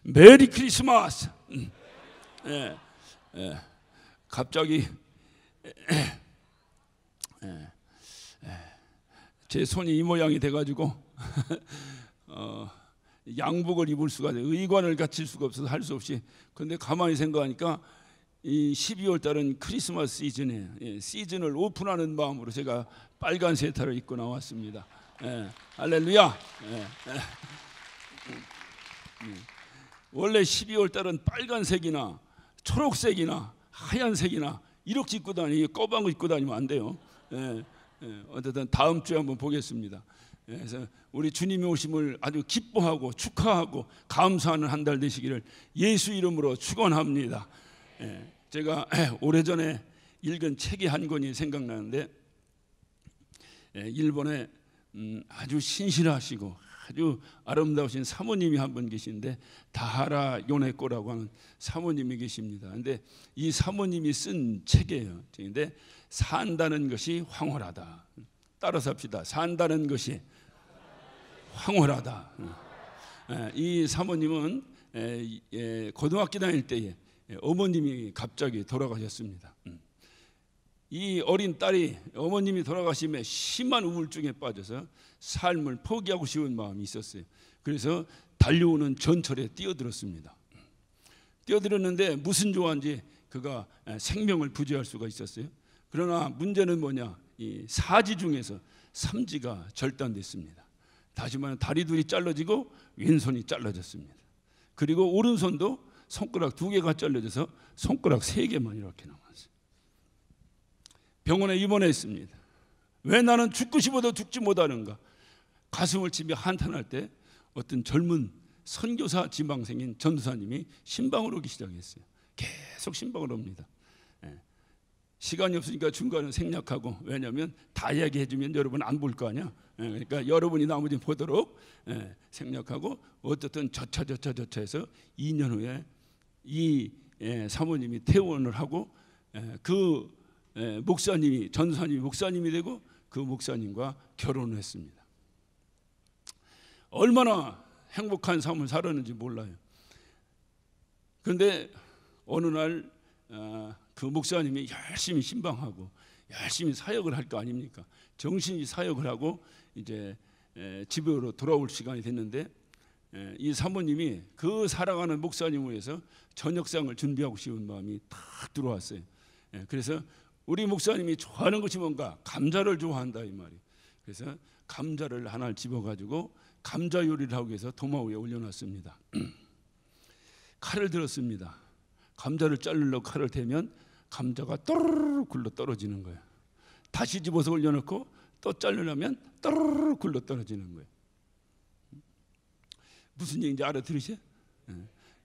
메리 크리스마스. 예, 예. 갑자기 제 손이 이 모양이 돼가지고 양복을 입을 수가 돼요. 의관을 갖출 수가 없어서 할 수 없이. 근데 가만히 생각하니까 이 12월 달은 크리스마스 시즌이에요. 예, 시즌을 오픈하는 마음으로 제가 빨간 세타를 입고 나왔습니다. 예, 할렐루야. 예, 예. 원래 12월 달은 빨간색이나 초록색이나 하얀색이나 이렇게 입고 다니고 꺼방 거 입고 다니면 안 돼요. 예, 예. 어쨌든 다음 주에 한번 보겠습니다. 예, 그래서 우리 주님이 오심을 아주 기뻐하고 축하하고 감사하는 한 달 되시기를 예수 이름으로 축원합니다. 예, 제가 오래전에 읽은 책이 한 권이 생각나는데, 일본에 아주 신실하시고 아주 아름다우신 사모님이 한 분 계신데, 다하라 요네코라고 하는 사모님이 계십니다. 근데 이 사모님이 쓴 책이에요. 근데 산다는 것이 황홀하다. 따라서 합시다. 산다는 것이 황홀하다. 이 사모님은 고등학교 다닐 때에 어머님이 갑자기 돌아가셨습니다. 이 어린 딸이 어머님이 돌아가심에 심한 우울증에 빠져서 삶을 포기하고 싶은 마음이 있었어요. 그래서 달려오는 전철에 뛰어들었습니다. 뛰어들었는데 무슨 좋아인지 그가 생명을 부지할 수가 있었어요. 그러나 문제는 뭐냐, 이 사지 중에서 삼지가 절단됐습니다. 다시 말하면 다리 둘이 잘라지고 왼손이 잘라졌습니다. 그리고 오른손도 손가락 2개가 잘려져서 손가락 3개만 이렇게 남았어요. 병원에 입원했습니다. 왜 나는 죽고 싶어도 죽지 못하는가? 가슴을 치며 한탄할 때 어떤 젊은 선교사 지망생인 전도사님이 신방을 오기 시작했어요. 계속 신방을 옵니다. 시간이 없으니까 중간에 생략하고, 왜냐하면 다 이야기해주면 여러분 안 볼 거 아니야. 그러니까 여러분이 나머지 보도록 생략하고, 어쨌든 저차 해서 2년 후에 이 사모님이 퇴원을 하고, 그 목사님이, 전도사님이 목사님이 되고 그 목사님과 결혼을 했습니다. 얼마나 행복한 삶을 살았는지 몰라요. 그런데 어느 날 그 목사님이 열심히 신방하고 열심히 사역을 할 거 아닙니까? 정신이 사역을 하고 이제 집으로 돌아올 시간이 됐는데, 이 사모님이 그 살아가는 목사님을 위해서 저녁상을 준비하고 싶은 마음이 탁 들어왔어요. 그래서 우리 목사님이 좋아하는 것이 뭔가? 감자를 좋아한다 이 말이에요. 그래서 감자를 하나를 집어가지고 감자 요리를 하기 위해서 도마 위에 올려놨습니다. 칼을 들었습니다. 감자를 자르려고 칼을 대면 감자가 또르르 굴러 떨어지는 거예요. 다시 집어서 올려놓고 또 자르려면 또르르 굴러 떨어지는 거예요. 무슨 얘기인지 알아들으세요?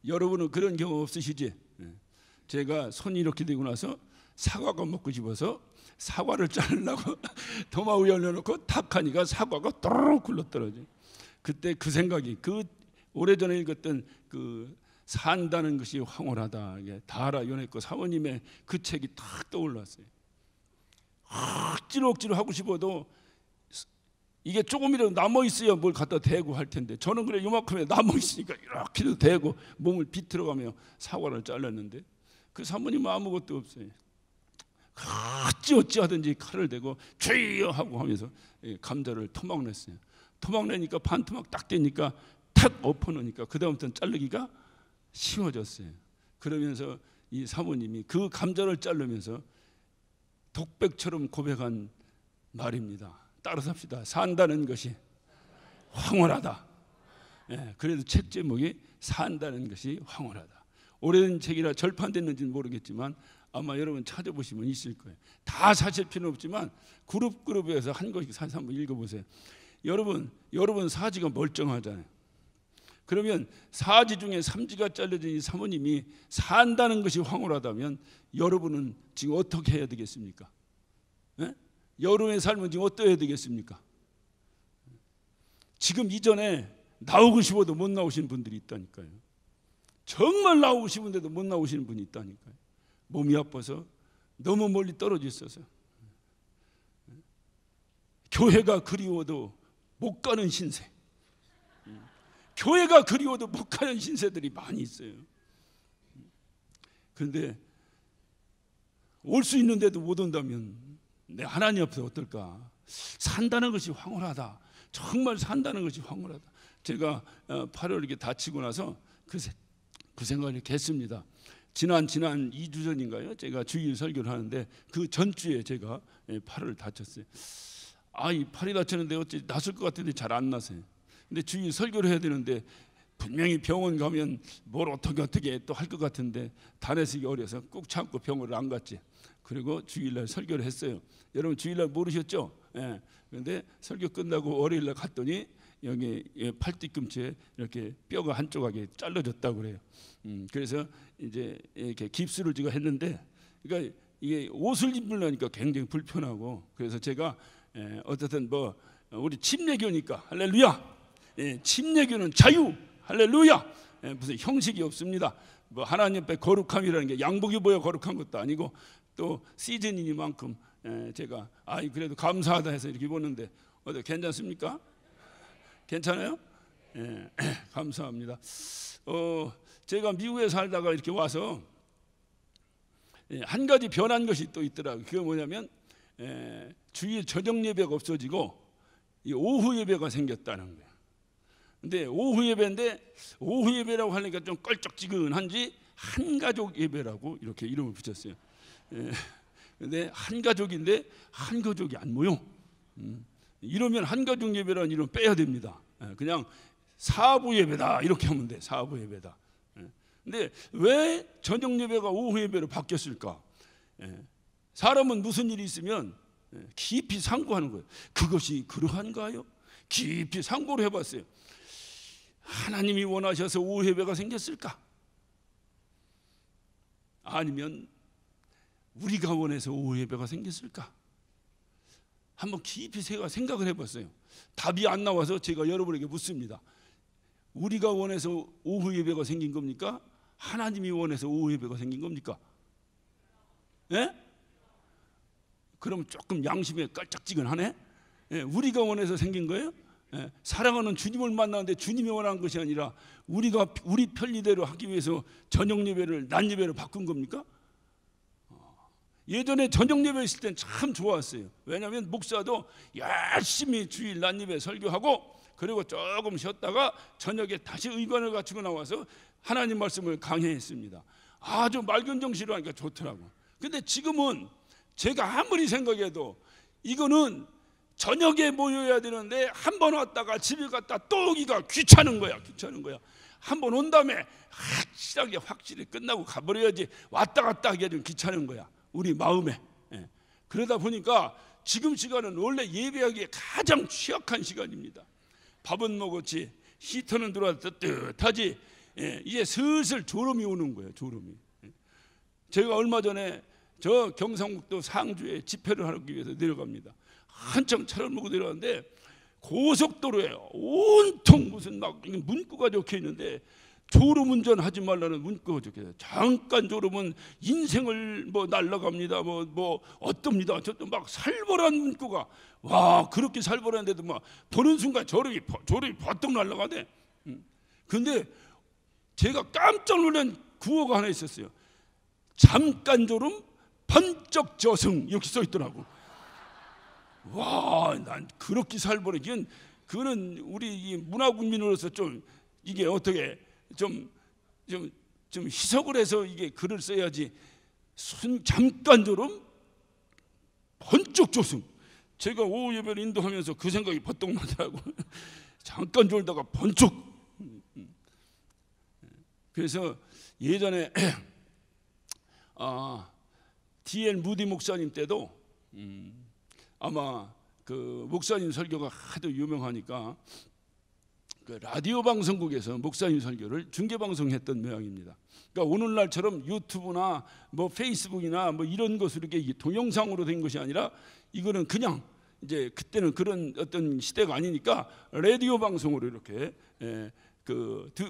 여러분은 그런 경험 없으시지? 제가 손이 이렇게 되고 나서 사과가 먹고 싶어서 사과를 자르려고 도마 위에 올려놓고 탁 하니까 사과가 또르르 굴러 떨어져요. 그때 그 생각이, 그 오래전에 읽었던 그 산다는 것이 황홀하다, 다하라 요네코 사모님의 그 책이 탁 떠올랐어요. 억지로 하고 싶어도 이게 조금이라도 남아있어야 뭘 갖다 대고 할 텐데, 저는 그래 요만큼에 남아있으니까 이렇게도 대고 몸을 비틀어가며 사과를 잘랐는데, 그 사모님은 아무것도 없어요. 어찌 하든지 칼을 대고 주여 하고 하면서 감자를 토막 냈어요. 토막 내니까 반 토막 딱 되니까 탁 엎어놓으니까 그 다음부터는 자르기가 쉬워졌어요. 그러면서 이 사모님이 그 감자를 자르면서 독백처럼 고백한 말입니다. 따라서 합시다. 산다는 것이 황홀하다. 그래도 책 제목이 산다는 것이 황홀하다. 오래된 책이라 절판됐는지는 모르겠지만 아마 여러분 찾아보시면 있을 거예요. 다 사실 필요는 없지만 그룹에서 한 권씩 사서 한번 읽어보세요. 여러분 사지가 멀쩡하잖아요. 그러면 사지 중에 삼지가 잘려진 이 사모님이 산다는 것이 황홀하다면 여러분은 지금 어떻게 해야 되겠습니까? 여러분의 삶은 지금 어떠해야 되겠습니까? 지금 이전에 나오고 싶어도 못 나오시는 분들이 있다니까요. 정말 나오고 싶은데도 못 나오시는 분이 있다니까요. 몸이 아파서 너무 멀리 떨어져 있어서, 교회가 그리워도 못 가는 신세, 교회가 그리워도 못 가는 신세들이 많이 있어요. 그런데 올 수 있는데도 못 온다면 내 하나님 앞에서 어떨까? 산다는 것이 황홀하다. 정말 산다는 것이 황홀하다. 제가 8월 이렇게 다치고 나서 그 생각을 이렇게 했습니다. 지난 2주 전인가요? 제가 주일 설교를 하는데 그 전주에 제가 팔을 다쳤어요. 이 팔이 다쳤는데 어찌 났을 것 같은데 잘 안 나서요. 근데 주일 설교를 해야 되는데 분명히 병원 가면 뭘 어떻게 또 할 것 같은데 다내시기 어려서 꾹 참고 병원을 안 갔지. 그리고 주일날 설교를 했어요. 여러분 주일날 모르셨죠? 그런데 설교 끝나고 월요일날 갔더니 여기 팔 뒤꿈치에 이렇게 뼈가 한쪽하게 잘라졌다고 그래요. 그래서 이제 이렇게 깁스를 제가 했는데, 그러니까 이게 옷을 입으려니까 굉장히 불편하고, 그래서 제가 어쨌든 뭐 우리 침례교니까 할렐루야. 침례교는 자유 할렐루야. 무슨 형식이 없습니다. 뭐 하나님 앞에 거룩함이라는 게 양복 입어야 거룩한 것도 아니고 또 시즌이니만큼 제가 그래도 감사하다 해서 이렇게 입었는데 어때 괜찮습니까? 괜찮아요? 감사합니다. 제가 미국에 살다가 이렇게 와서 한 가지 변한 것이 또 있더라고요. 그게 뭐냐면 주일 저녁 예배가 없어지고 오후 예배가 생겼다는 거예요. 근데 오후 예배인데 오후 예배라고 하니까 좀 껄쩍지근한지 한가족 예배라고 이렇게 이름을 붙였어요. 근데 한가족인데 한가족이 안 모여. 이러면 한가족 예배라는 이름 빼야 됩니다. 그냥 사부 예배다 이렇게 하면 돼. 사부 예배다. 근데 왜 저녁 예배가 오후 예배로 바뀌었을까? 사람은 무슨 일이 있으면 깊이 상고하는 거예요. 그것이 그러한가요? 깊이 상고를 해봤어요. 하나님이 원하셔서 오후 예배가 생겼을까? 아니면 우리가 원해서 오후 예배가 생겼을까? 한번 깊이 생각을 해봤어요. 답이 안 나와서 제가 여러분에게 묻습니다. 우리가 원해서 오후 예배가 생긴 겁니까? 하나님이 원해서 오후 예배가 생긴 겁니까? 그럼 조금 양심에 깔짝지근하네. 우리가 원해서 생긴 거예요? 사랑하는 주님을 만나는데 주님이 원한 것이 아니라 우리가 우리 편리대로 하기 위해서 저녁 예배를 낮 예배로 바꾼 겁니까? 예전에 저녁 예배 있을 땐 참 좋았어요. 왜냐하면 목사도 열심히 주일 낮 예배 설교하고 그리고 조금 쉬었다가 저녁에 다시 의관을 갖추고 나와서 하나님 말씀을 강해했습니다. 아주 맑은 정신으로 하니까 좋더라고. 근데 지금은 제가 아무리 생각해도 이거는 저녁에 모여야 되는데 한 번 왔다가 집에 갔다 또 오기가 귀찮은 거야. 한 번 온 다음에 확실히 끝나고 가버려야지 왔다 갔다 하기가 좀 귀찮은 거야. 우리 마음에. 그러다 보니까 지금 시간은 원래 예배하기에 가장 취약한 시간입니다. 밥은 먹었지 히터는 들어와 뜨뜻하지. 이제 슬슬 졸음이 오는 거예요. 졸음이. 제가 얼마 전에 저 경상북도 상주에 집회를 하기 위해서 내려갑니다. 한참 차를 몰고 내려왔는데 고속도로에 온통 무슨 막 문구가 적혀 있는데 졸음 운전하지 말라는 문구가 적혀 있어요. 잠깐 졸음은 인생을 뭐 날라갑니다. 뭐 어떻습니다. 저도 막 살벌한 문구가 와 그렇게 살벌한데도 막 보는 순간 졸음이 버떡 날라가네. 근데 제가 깜짝 놀란 구호가 하나 있었어요. 잠깐 졸음 번쩍 저승 이렇게 써 있더라고. 와, 난 그렇게 살벌하긴 그거는 우리 문화국민으로서 좀 이게 어떻게 좀 희석을 해서 이게 글을 써야지. 잠깐 졸음 번쩍 저승. 제가 오후 예배를 인도하면서 그 생각이 버떡 나더라고. 잠깐 졸다가 번쩍. 그래서 예전에 D.L. 무디 목사님 때도 아마 그 목사님 설교가 하도 유명하니까 그 라디오 방송국에서 목사님 설교를 중계 방송했던 모양입니다. 그러니까 오늘날처럼 유튜브나 뭐 페이스북이나 뭐 이런 것으로 이게 동영상으로 된 것이 아니라 이거는 그냥 이제 그때는 그런 어떤 시대가 아니니까 라디오 방송으로 이렇게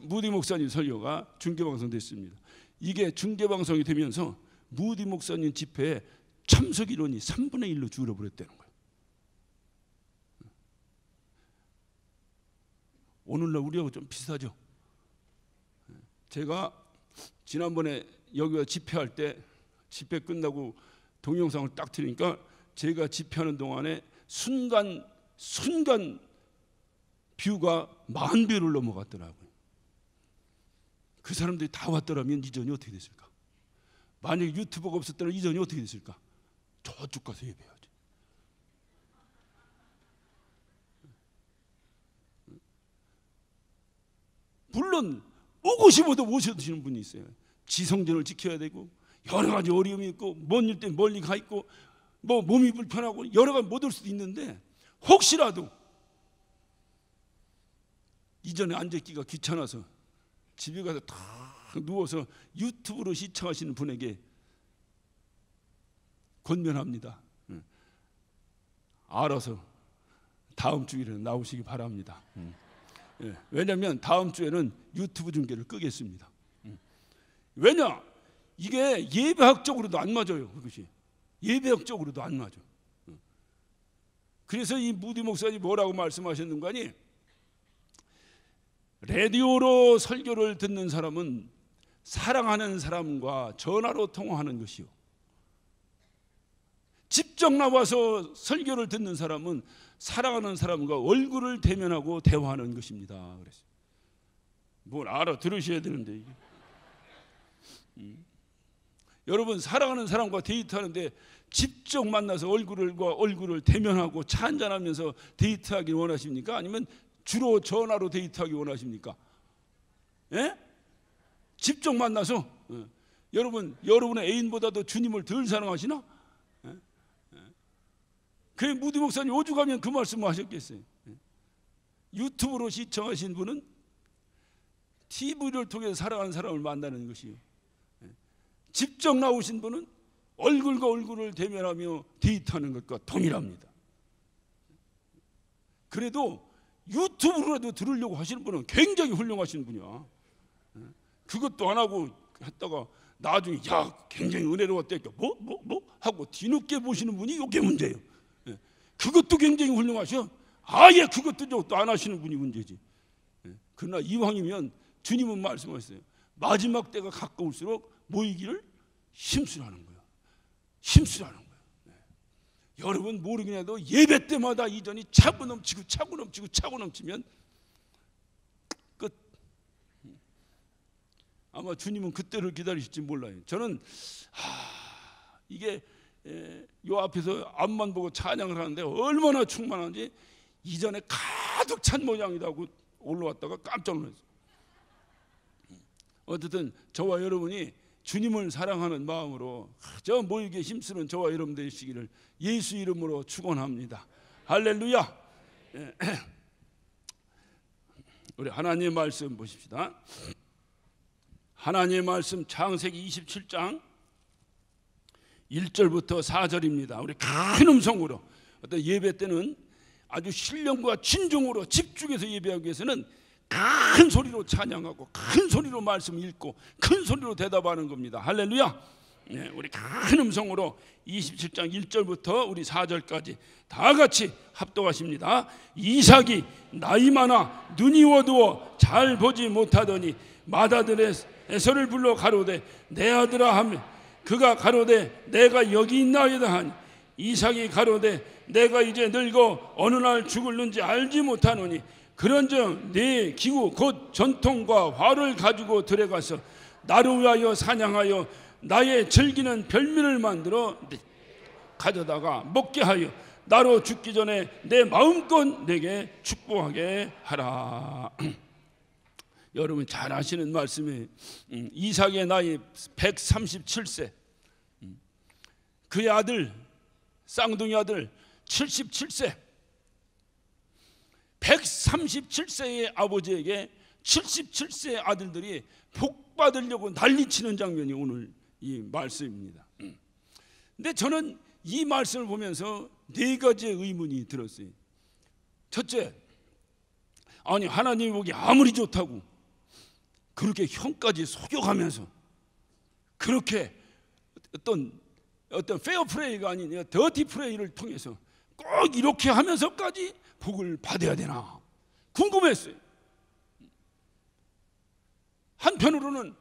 무디 목사님 설교가 중계 방송됐습니다. 이게 중계 방송이 되면서 무디 목사님 집회에 참석 인원이 3분의 1로 줄어버렸다는 거예요. 오늘날 우리하고 좀 비슷하죠. 제가 지난번에 여기 와 집회할 때 집회 끝나고 동영상을 딱 틀으니까 제가 집회하는 동안에 순간 뷰가 10,000뷰를 넘어갔더라고요. 그 사람들이 다 왔더라면 이전이 어떻게 됐을까? 만약에 유튜버가 없었다면 이전이 어떻게 됐을까? 저쪽 가서 예배해야지. 물론 오고 싶어도 못 오시는 분이 있어요. 지성전을 지켜야 되고 여러 가지 어려움이 있고 먼 일 때문에 멀리 가 있고 뭐 몸이 불편하고 여러 가지 못 올 수도 있는데 혹시라도 이전에 앉아있기가 귀찮아서 집에 가서 다 누워서 유튜브로 시청하시는 분에게 권면합니다. 알아서 다음 주일에 나오시기 바랍니다. 왜냐하면 다음 주에는 유튜브 중계를 끄겠습니다. 왜냐? 이게 예배학적으로도 안 맞아요. 그것이 예배학적으로도 안 맞아. 그래서 이 무디 목사님이 뭐라고 말씀하셨는가 하니, 라디오로 설교를 듣는 사람은 사랑하는 사람과 전화로 통화하는 것이요, 직접 나와서 설교를 듣는 사람은 사랑하는 사람과 얼굴을 대면하고 대화하는 것입니다. 그래서 뭘 알아들으셔야 되는데 이게. 여러분, 사랑하는 사람과 데이트하는데 직접 만나서 얼굴을 대면하고 차 한잔하면서 데이트하기 원하십니까? 아니면 주로 전화로 데이트하기 원하십니까? 예? 직접 만나서 여러분의 애인보다도 주님을 덜 사랑하시나? 그 무디 목사님 오죽하면 그 말씀을 하셨겠어요. 유튜브로 시청하신 분은 TV를 통해서 사랑하는 사람을 만나는 것이요, 직접 나오신 분은 얼굴과 얼굴을 대면하며 데이트하는 것과 동일합니다. 그래도 유튜브로라도 들으려고 하시는 분은 굉장히 훌륭하신 분이야. 그것도 안 하고 했다가 나중에 야 굉장히 은혜로웠대 뭐 하고 뒤늦게 보시는 분이 이게 문제예요. 그것도 굉장히 훌륭하셔. 아예 그것도 안 하시는 분이 문제지. 그러나 이왕이면 주님은 말씀하셨어요. 마지막 때가 가까울수록 모이기를 힘쓰라는 거야. 힘쓰라는 거야. 여러분 모르겠나도 예배 때마다 이전이 차고 넘치면 끝. 아마 주님은 그때를 기다리실지 몰라요. 저는 이게 요 앞에서 앞만 보고 찬양을 하는데 얼마나 충만한지 이전에 가득 찬 모양이라고 올라왔다가 깜짝 놀랐어요. 어쨌든 저와 여러분이 주님을 사랑하는 마음으로 저 모이기에 힘쓰는 저와 여러분 되시기를 예수 이름으로 축원합니다. 할렐루야. 우리 하나님의 말씀 보십시다. 하나님의 말씀 창세기 27장 1절부터 4절입니다. 우리 큰 음성으로, 어떤 예배 때는 아주 신령과 진정으로 집중해서 예배하기 위해서는 큰 소리로 찬양하고 큰 소리로 말씀 읽고 큰 소리로 대답하는 겁니다. 할렐루야. 우리 큰 음성으로 27장 1절부터 우리 4절까지 다 같이 합독하십니다. 이삭이 나이 많아 눈이 어두워 잘 보지 못하더니 맏아들의 에서를 불러 가로되 내 아들아 하며 그가 가로되 내가 여기 있나이다 하니 이삭이 가로되 내가 이제 늙어 어느 날 죽을는지 알지 못하노니 그런즉 네 기구 곧 전통과 활을 가지고 들어가서 나를 위하여 사냥하여 나의 즐기는 별미를 만들어 가져다가 먹게 하여 나로 죽기 전에 내 마음껏 내게 축복하게 하라. 여러분 잘 아시는 말씀이에요. 이삭의 나이 137세, 그의 아들 쌍둥이 아들 77세, 137세의 아버지에게 77세의 아들들이 복 받으려고 난리치는 장면이 오늘 이 말씀입니다. 근데 저는 이 말씀을 보면서 네 가지의 의문이 들었어요. 첫째, 아니 하나님이 보기 아무리 좋다고 그렇게 형까지 속여가면서 그렇게 어떤 페어 플레이가 아닌 더티 플레이를 통해서 꼭 이렇게 하면서까지 복을 받아야 되나 궁금했어요. 한편으로는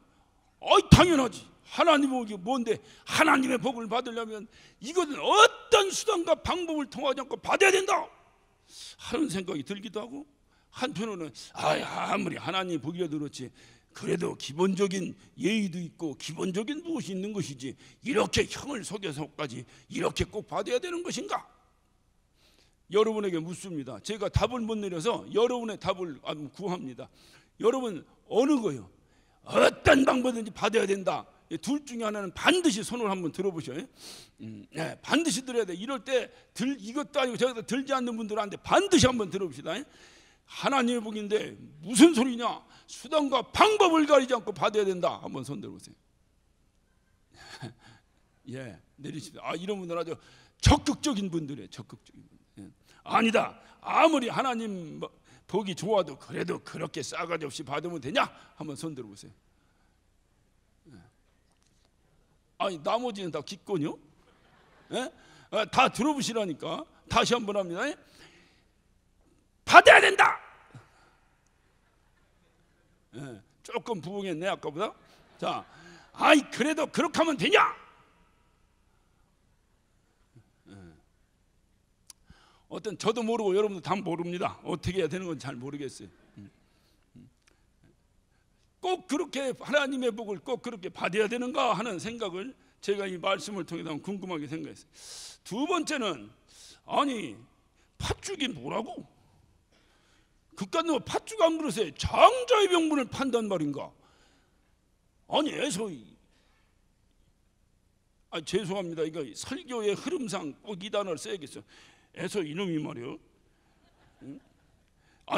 당연하지. 하나님의 복이 뭔데 하나님의 복을 받으려면 이것은 어떤 수단과 방법을 통하지 않고 받아야 된다 하는 생각이 들기도 하고, 한편으로는 아무리 하나님의 복이라도 그렇지 그래도 기본적인 예의도 있고 기본적인 무엇이 있는 것이지 이렇게 형을 속여서까지 이렇게 꼭 받아야 되는 것인가? 여러분에게 묻습니다. 제가 답을 못 내려서 여러분의 답을 구합니다. 여러분 어느 거요? 어떤 방법든지 받아야 된다. 둘 중에 하나는 반드시 손을 한번 들어보셔요. 네, 반드시 들어야 돼. 이럴 때 이것도 아니고 저것도 들지 않는 분들한테 반드시 한번 들어봅시다. 하나님의 복인데 무슨 소리냐? 수단과 방법을 가리지 않고 받아야 된다. 한번 손 들어보세요. 예, 내리십시다. 이런 분들 아주 적극적인 분들이에요. 적극적인 분들. 아니다. 아무리 하나님 복이 좋아도 그래도 그렇게 싸가지 없이 받으면 되냐? 한번 손 들어보세요. 나머지는 다 기권이요? 예? 다 들어보시라니까. 다시 한번 합니다. 받아야 된다. 예, 조금 부응했네 아까보다. 자, 그래도 그렇게 하면 되냐? 어떤 저도 모르고 여러분도 다 모릅니다. 어떻게 해야 되는 건 잘 모르겠어요. 꼭 그렇게 하나님의 복을 꼭 그렇게 받아야 되는가 하는 생각을 제가 이 말씀을 통해서 궁금하게 생각했어요. 두 번째는 팥죽이 뭐라고? 그깟 너 팥죽 한 그릇에 장자의 명분을 판단 말인가? 에서이 죄송합니다. 이거 설교의 흐름상 꼭 이 단어를 써야겠어요. 에서 이놈이 말이요.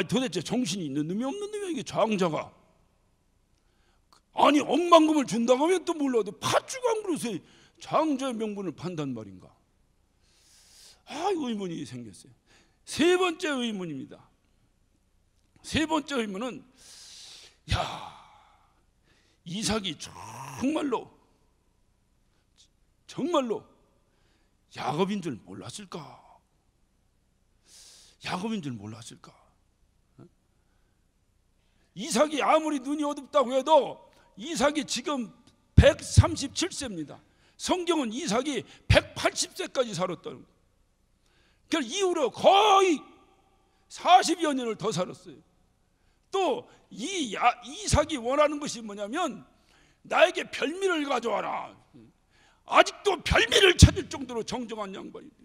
도대체 정신이 있는 놈이 없는 놈이야 이게 장자가. 억만금을 준다고 하면 또 몰라도 팥죽 한 그릇에 장자의 명분을 판단 말인가? 의문이 생겼어요. 세 번째 의문입니다. 세 번째 의문은 이삭이 정말로 야곱인 줄 몰랐을까? 야곱인 줄 몰랐을까? 이삭이 아무리 눈이 어둡다고 해도 이삭이 지금 137세입니다. 성경은 이삭이 180세까지 살았다는 거예요. 그 이후로 거의 40여 년을 더 살았어요. 또 이삭이 원하는 것이 뭐냐면 나에게 별미를 가져와라. 아직도 별미를 찾을 정도로 정정한 양반이에요.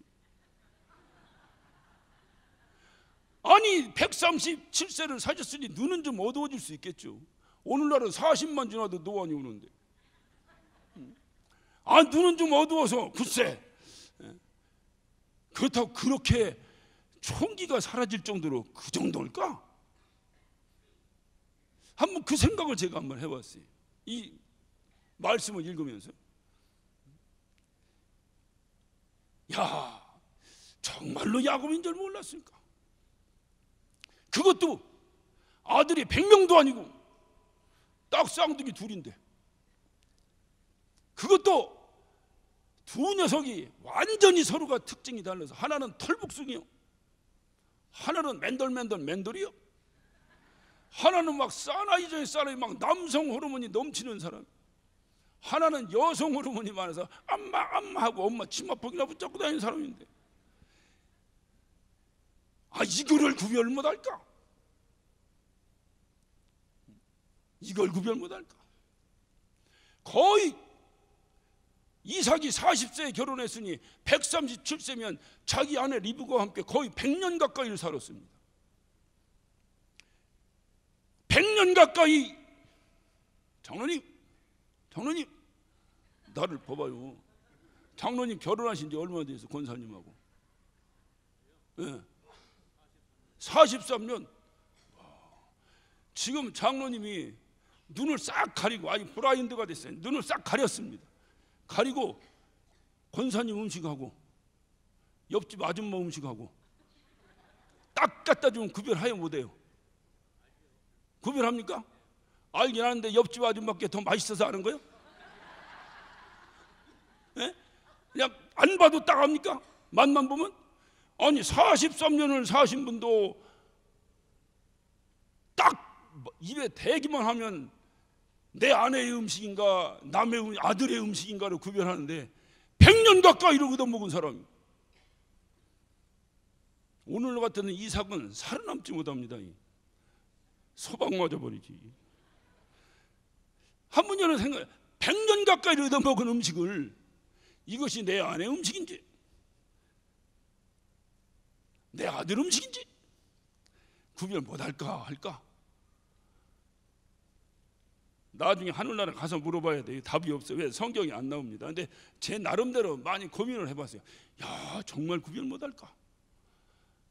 137세를 사셨으니 눈은 좀 어두워질 수 있겠죠. 오늘날은 40만 지나도 노안이 오는데 눈은 좀 어두워서 글쎄 그렇다고 그렇게 총기가 사라질 정도로 그 정도일까? 한번 그 생각을 제가 한번 해봤어요. 이 말씀을 읽으면서 정말로 야곱인 줄 몰랐을까? 그것도 아들이 100명도 아니고 딱 쌍둥이 둘인데, 그것도 두 녀석이 완전히 서로가 특징이 달라서 하나는 털복숭이요, 하나는 맨돌이요, 하나는 막 사나이적인 사람이 막 남성 호르몬이 넘치는 사람, 하나는 여성 호르몬이 많아서 엄마 하고 엄마 치마폭이나 붙잡고 다니는 사람인데 이거를 구별 못할까? 이걸 구별 못할까? 거의 이삭이 40세에 결혼했으니 137세면 자기 아내 리브가와 함께 거의 100년 가까이를 살았습니다. 100년 가까이. 장로님 나를 봐봐요. 장로님 결혼하신 지 얼마나 됐어요? 권사님하고 43년. 지금 장로님이 눈을 싹 가리고 브라인드가 됐어요. 눈을 싹 가렸습니다. 가리고 권사님 음식하고 옆집 아줌마 음식하고 딱 갖다 주면 구별하여 못해요. 구별합니까? 알긴 하는데 옆집 아줌마께 더 맛있어서 아는 거예요? 그냥 안 봐도 딱 합니까? 맛만 보면? 43년을 사신 분도 딱 입에 대기만 하면 내 아내의 음식인가 남의 아들의 음식인가를 구별하는데 100년 가까이를 얻어먹은 사람이, 오늘 같은 이삭은 살아남지 못합니다. 소방 맞아버리지. 한 번 여러 생각, 100년 가까이를 얻어먹은 음식을 이것이 내 아내의 음식인지 내 아들 음식인지 구별 못할까 할까? 나중에 하늘나라 가서 물어봐야 돼요. 답이 없어요. 왜? 성경이 안 나옵니다. 근데 제 나름대로 많이 고민을 해봤어요. 야, 정말 구별 못할까?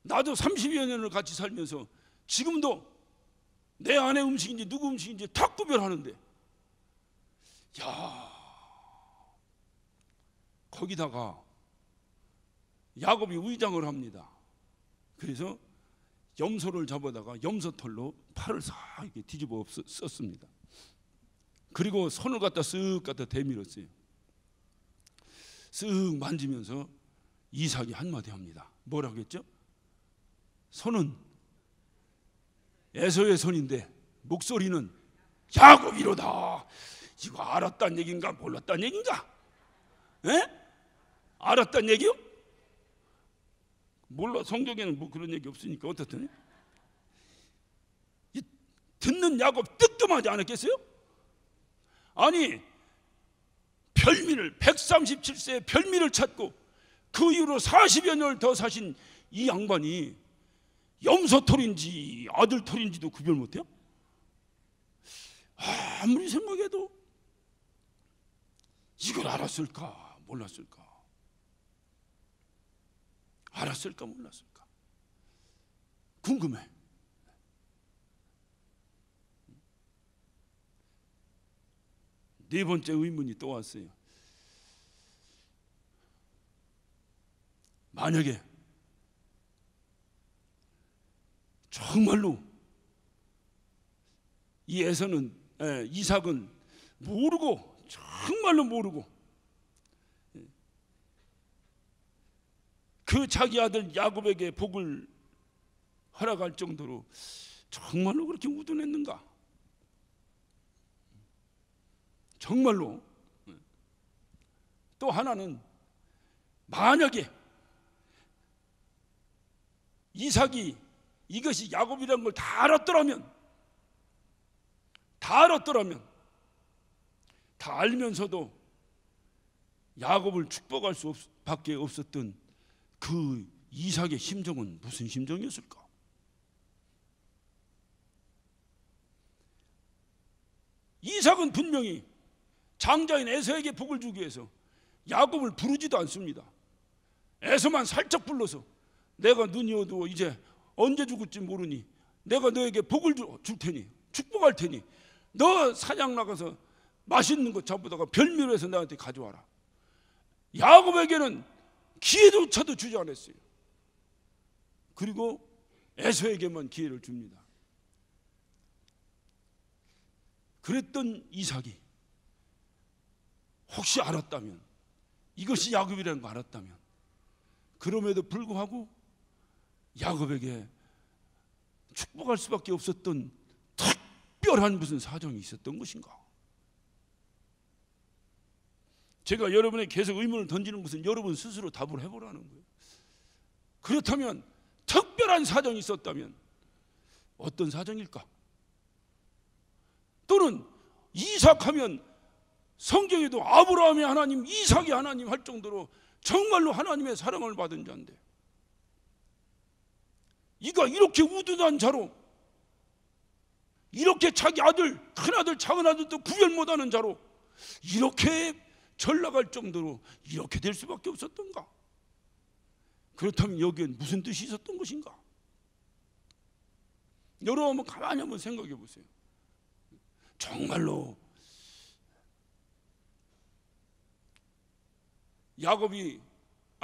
나도 30여 년을 같이 살면서 지금도 내 아내 음식인지 누구 음식인지 다 구별하는데, 야, 거기다가 야곱이 위장을 합니다. 그래서 염소를 잡아다가 염소털로 팔을 싹 이렇게 뒤집어 썼습니다. 그리고 손을 갖다 쓱 갖다 대밀었어요. 쓱 만지면서 이삭이 한마디 합니다. 뭐라고 했죠? 손은 에서의 손인데 목소리는 야곱이로다. 이거 알았단 얘기인가 몰랐단 얘기인가? 에? 알았단 얘기요? 몰라. 성경에는 뭐 그런 얘기 없으니까. 어떻든 듣는 야곱 뜨끔하지 않았겠어요? 아니, 별미를 137세에 별미를 찾고 그 이후로 40여 년을 더 사신 이 양반이 염소털인지 아들털인지도 구별 못해요? 아무리 생각해도 이걸 알았을까 몰랐을까? 알았을까 몰랐을까? 궁금해. 네 번째 의문이 또 왔어요. 만약에 정말로 이 이삭은 모르고, 정말로 모르고 그 자기 아들 야곱에게 복을 허락할 정도로 정말로 그렇게 우둔했는가? 정말로. 또 하나는, 만약에 이삭이 이것이 야곱이라는 걸 다 알았더라면, 다 알면서도 야곱을 축복할 수밖에 없었던 그 이삭의 심정은 무슨 심정이었을까? 이삭은 분명히 장자인 에서에게 복을 주기 위해서 야곱을 부르지도 않습니다. 에서만 살짝 불러서, 내가 눈이 어두워 이제 언제 죽을지 모르니 내가 너에게 복을 줄 테니, 축복할 테니 너 사냥 나가서 맛있는 거 잡아다가 별미로 해서 나한테 가져와라. 야곱에게는 기회조차도 주지 않았어요. 그리고 에서에게만 기회를 줍니다. 그랬던 이삭이 혹시 알았다면, 이것이 야곱이라는 거 알았다면, 그럼에도 불구하고 야곱에게 축복할 수밖에 없었던 특별한 무슨 사정이 있었던 것인가? 제가 여러분에게 계속 의문을 던지는 것은 여러분 스스로 답을 해보라는 거예요. 그렇다면 특별한 사정이 있었다면 어떤 사정일까? 또는 이삭하면 성경에도 아브라함의 하나님, 이삭의 하나님 할 정도로 정말로 하나님의 사랑을 받은 자인데, 이가 이렇게 우둔한 자로, 이렇게 자기 아들, 큰아들, 작은아들도 구별 못하는 자로 이렇게 전락할 정도로 이렇게 될 수밖에 없었던가? 그렇다면 여기엔 무슨 뜻이 있었던 것인가? 여러분 가만히 한번 생각해 보세요. 정말로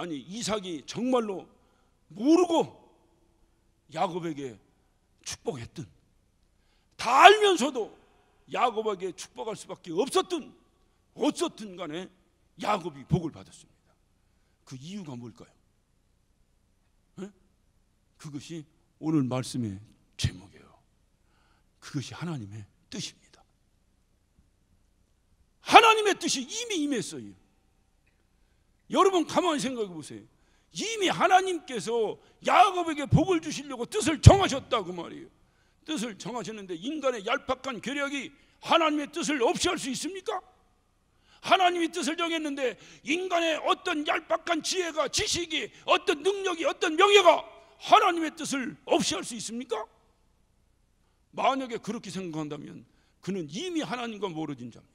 이삭이 정말로 모르고 야곱에게 축복했든, 다 알면서도 야곱에게 축복할 수밖에 없었든 어쨌든 간에 야곱이 복을 받았습니다. 그 이유가 뭘까요? 그것이 오늘 말씀의 제목이에요. 그것이 하나님의 뜻입니다. 뜻이 이미 임했어요. 여러분 가만히 생각해 보세요. 이미 하나님께서 야곱에게 복을 주시려고 뜻을 정하셨다고 말이에요. 뜻을 정하셨는데 인간의 얄팍한 계략이 하나님의 뜻을 없이 할 수 있습니까? 하나님이 뜻을 정했는데 인간의 어떤 얄팍한 지혜가, 지식이, 어떤 능력이, 어떤 명예가 하나님의 뜻을 없이 할 수 있습니까? 만약에 그렇게 생각한다면 그는 이미 하나님과 멀어진 자입니다.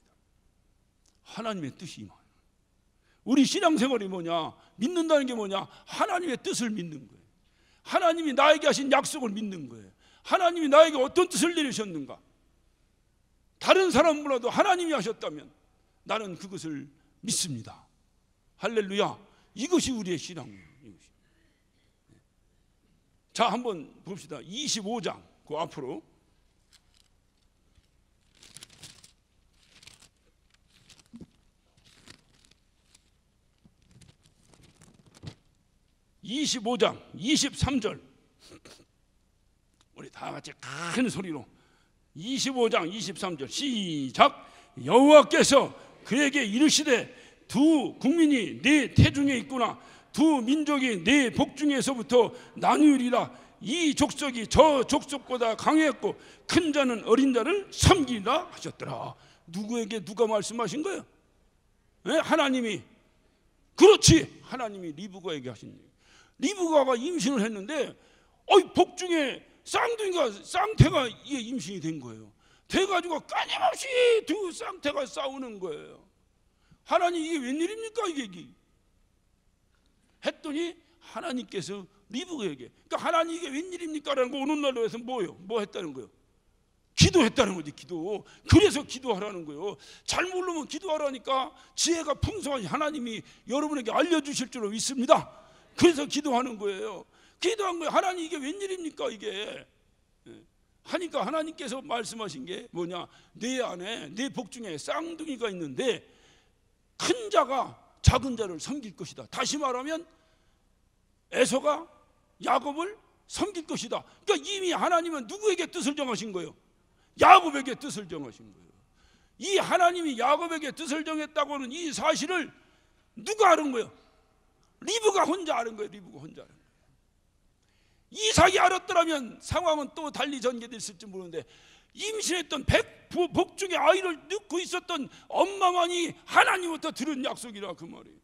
하나님의 뜻이 임하는. 우리 신앙생활이 뭐냐? 믿는다는 게 뭐냐? 하나님의 뜻을 믿는 거예요. 하나님이 나에게 하신 약속을 믿는 거예요. 하나님이 나에게 어떤 뜻을 내리셨는가? 다른 사람보다도 하나님이 하셨다면 나는 그것을 믿습니다. 할렐루야. 이것이 우리의 신앙이에요. 이것이. 자, 한번 봅시다. 25장 그 앞으로. (25장) 23절 우리 다 같이 큰 소리로 25장 23절 시작. 여호와께서 그에게 이르시되 두 국민이 네 태중에 있구나. 두 민족이 네 복중에서부터 나누리라. 이 족속이 저 족속보다 강했고 큰 자는 어린 자를 섬기리라 하셨더라. 누구에게 누가 말씀하신 거예요? 네? 하나님이. 그렇지, 하나님이 리브가에게 하신 얘기. 리브가가 임신을 했는데 복중에 쌍태가 이게 임신이 된 거예요. 돼가지고 끊임없이 두 쌍태가 싸우는 거예요. 하나님 이게 웬일입니까 이게? 했더니 하나님께서 리브가에게, 그러니까 하나님 이게 웬일입니까? 라는 거 오는 날로 해서 뭐예요? 뭐 했다는 거예요? 기도했다는 거지. 기도. 그래서 기도하라는 거예요. 잘 모르면 기도하라니까 지혜가 풍성한 하나님이 여러분에게 알려주실 줄로 믿습니다. 그래서 기도하는 거예요. 기도한 거예요. 하나님 이게 웬일입니까 이게? 하니까 하나님께서 말씀하신 게 뭐냐? 내 안에 내 복중에 쌍둥이가 있는데 큰 자가 작은 자를 섬길 것이다. 다시 말하면 에서가 야곱을 섬길 것이다. 그러니까 이미 하나님은 누구에게 뜻을 정하신 거예요? 야곱에게 뜻을 정하신 거예요. 이 하나님이 야곱에게 뜻을 정했다고는 이 사실을 누가 아는 거예요? 리브가 혼자 아는 거예요. 리브가 혼자 아는 거예요. 이삭이 알았더라면 상황은 또 달리 전개됐을지 모르는데 임신했던 복중에 아이를 낳고 있었던 엄마만이 하나님부터 들은 약속이라 그 말이에요.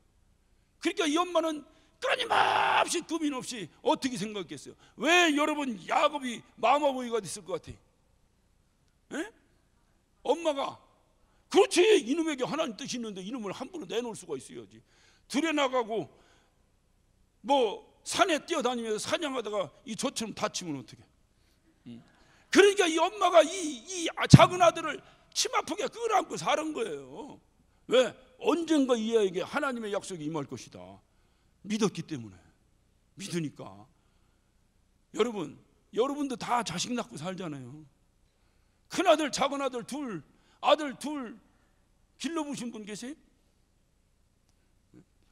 그러니까 이 엄마는 끊임없이 고민 없이 어떻게 생각했어요? 왜 여러분 야곱이 마마보이가 됐을 것 같아요? 에? 엄마가 그렇지, 이놈에게 하나님 뜻이 있는데 이놈을 함부로 내놓을 수가 있어야지. 들에 나가고 뭐 산에 뛰어다니면서 사냥하다가 이 저처럼 다치면 어떡해? 그러니까 이 엄마가 이 작은 아들을 침 아프게 끌어안고 사는 거예요. 왜? 언젠가 이 아이에게 하나님의 약속이 임할 것이다. 믿었기 때문에. 믿으니까. 여러분도 다 자식 낳고 살잖아요. 큰아들 작은아들 둘, 아들 둘 길러보신 분 계세요?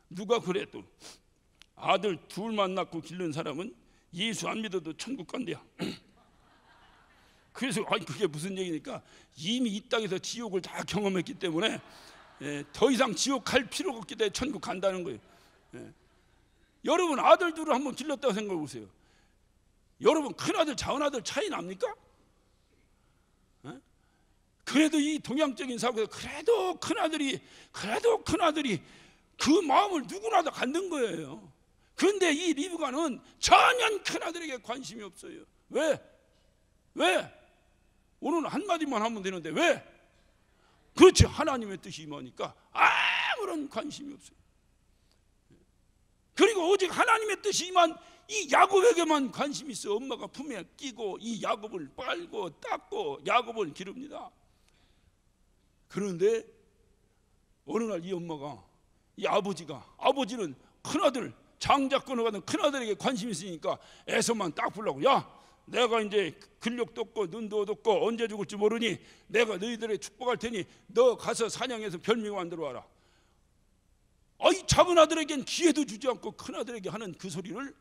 누가 그래도 아들 둘만 낳고 기른 사람은 예수 안 믿어도 천국 간대요. 그래서 그게 무슨 얘기니까 이미 이 땅에서 지옥을 다 경험했기 때문에 더 이상 지옥 갈 필요가 없기 때문에 천국 간다는 거예요. 여러분 아들 둘을 한번 길렀다고 생각해 보세요. 여러분 큰아들 작은아들 차이 납니까? 그래도 이 동양적인 사고에서 그래도 큰아들이 그 마음을 누구나 다 갖는 거예요. 그런데 이 리브가는 전혀 큰아들에게 관심이 없어요. 왜? 오늘 한마디만 하면 되는데 왜? 그렇지, 하나님의 뜻이 임하니까 아무런 관심이 없어요. 그리고 오직 하나님의 뜻이 임한 이 야곱에게만 관심이 있어요. 엄마가 품에 끼고 이 야곱을 빨고 닦고 야곱을 기릅니다. 그런데 어느 날 이 엄마가, 이 아버지는 큰아들 장자권을 가는 큰아들에게 관심이 있으니까 에서만 딱 부르고, 야 내가 이제 근력도 없고 눈도 없고 언제 죽을지 모르니 내가 너희들에게 축복할 테니 너 가서 사냥해서 별명 만들어 와라. 이 작은 아들에겐 기회도 주지 않고 큰아들에게 하는 그 소리를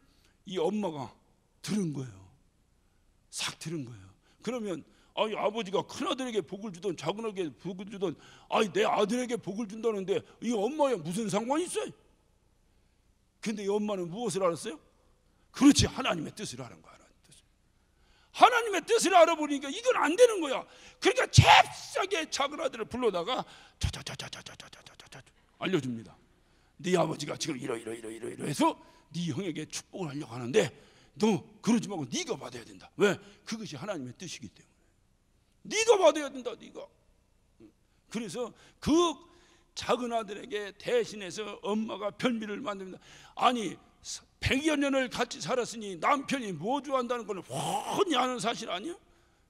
이 엄마가 들은 거예요. 싹 들은 거예요. 그러면 아니 아버지가 큰아들에게 복을 주던 작은아들에게 복을 주던 아니 내 아들에게 복을 준다는데 이 엄마야 무슨 상관이 있어요? 근데 이 엄마는 무엇을 알았어요? 그렇지, 하나님의 뜻을 아는 거야. 하나님의 뜻을 알아보니까 이건 안 되는 거야. 그러니까 잽싸게 작은아들을 불러다가 차차차차차차차차차 알려줍니다. 네 아버지가 지금 이러해서 네 형에게 축복을 하려고 하는데 너 그러지 말고 네가 받아야 된다. 왜? 그것이 하나님의 뜻이기 때문에 네가 받아야 된다. 네가. 그래서 그 작은 아들에게 대신해서 엄마가 별미를 만듭니다. 아니 100여 년을 같이 살았으니 남편이 뭐 좋아한다는 걸 훤히 아는 사실 아니야?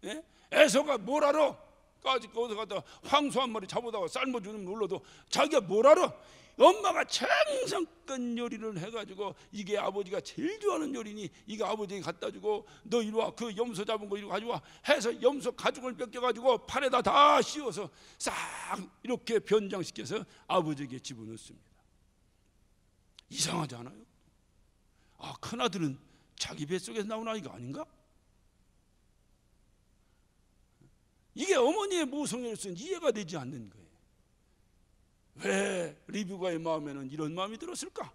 예? 에서가 뭘 알아? 거기서 갔다가 황소 한 마리 잡아다가 삶아주는 물로도 자기가 뭘 알아? 엄마가 정성껏 요리를 해가지고 이게 아버지가 제일 좋아하는 요리니 이거 아버지에게 갖다 주고 너 이리 와, 그 염소 잡은 거 이리 가져와 해서 염소 가죽을 벗겨가지고 판에다 다 씌워서 싹 이렇게 변장시켜서 아버지에게 집어넣습니다. 이상하지 않아요? 아, 큰아들은 자기 뱃속에서 나온 아이가 아닌가? 이게 어머니의 모성애로서는 이해가 되지 않는 거예요. 왜 리브가의 마음에는 이런 마음이 들었을까?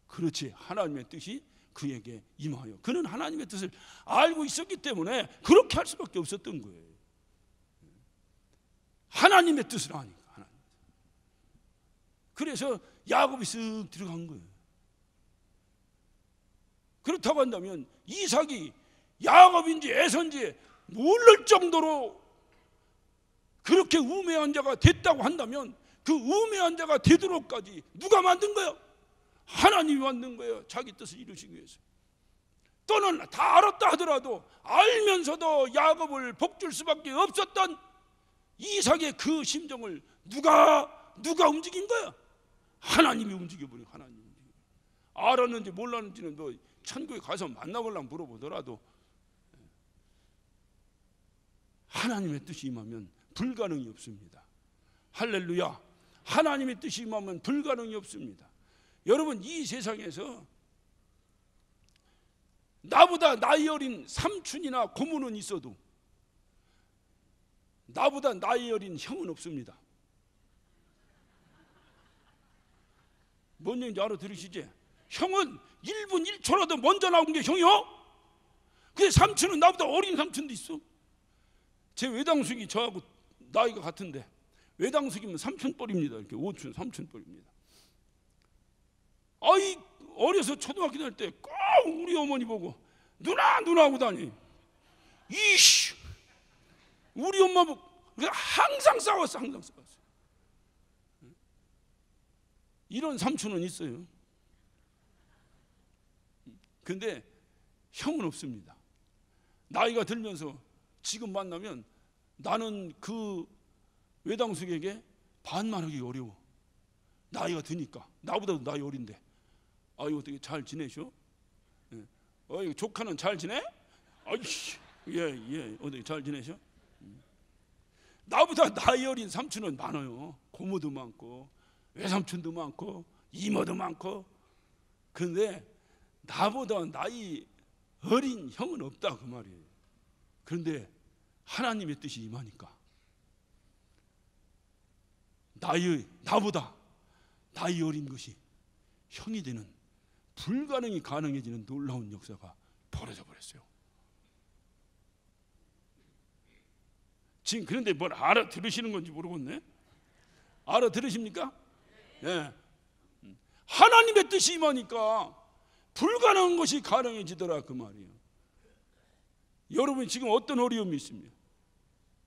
그렇지, 하나님의 뜻이 그에게 임하여 그는 하나님의 뜻을 알고 있었기 때문에 그렇게 할 수밖에 없었던 거예요. 하나님의 뜻을 아니까. 하나님. 그래서 야곱이 쓱 들어간 거예요. 그렇다고 한다면 이삭이 야곱인지 에서인지 모를 정도로 그렇게 우매한 자가 됐다고 한다면 그 우매한 자가 되도록까지 누가 만든 거예요? 하나님이 만든 거예요. 자기 뜻을 이루시기 위해서. 또는 다 알았다 하더라도 알면서도 야곱을 복줄 수밖에 없었던 이삭의 그 심정을 누가 움직인 거야? 하나님이 움직여버려. 하나님이 움직여. 알았는지 몰랐는지는 너 천국에 가서 만나보려면 물어보더라도 하나님의 뜻이 임하면 불가능이 없습니다. 할렐루야. 하나님의 뜻이 임하면 불가능이 없습니다. 여러분, 이 세상에서 나보다 나이 어린 삼촌이나 고모는 있어도 나보다 나이 어린 형은 없습니다. 뭔 얘기인지 알아들으시지? 형은 1분 1초라도 먼저 나온 게 형이요? 근데 삼촌은 나보다 어린 삼촌도 있어. 제 외당숙이 저하고 나이가 같은데 외당숙이면 삼촌뻘입니다. 이렇게 오촌 삼촌뻘입니다. 아이 어려서 초등학교 다닐 때 꼭 우리 어머니 보고 누나 하고 다니. 이씨 우리 엄마 보고 항상 싸웠어. 이런 삼촌은 있어요. 근데 형은 없습니다. 나이가 들면서 지금 만나면 나는 그 외당숙에게 반말하기 어려워. 나이가 드니까. 나보다도 나이 어린데. 아유 어떻게 잘 지내셔? 예. 어이 조카는 잘 지내? 아이씨 예 어떻게 잘 지내셔? 나보다 나이 어린 삼촌은 많아요. 고모도 많고 외삼촌도 많고 이모도 많고. 그런데 나보다 나이 어린 형은 없다 그 말이에요. 그런데 하나님의 뜻이 임하니까 나보다 나이 어린 것이 형이 되는 불가능이 가능해지는 놀라운 역사가 벌어져 버렸어요. 지금 그런데 뭘 알아들으시는 건지 모르겠네. 알아들으십니까? 예. 하나님의 뜻이 임하니까 불가능한 것이 가능해지더라 그 말이에요. 여러분 지금 어떤 어려움이 있습니까?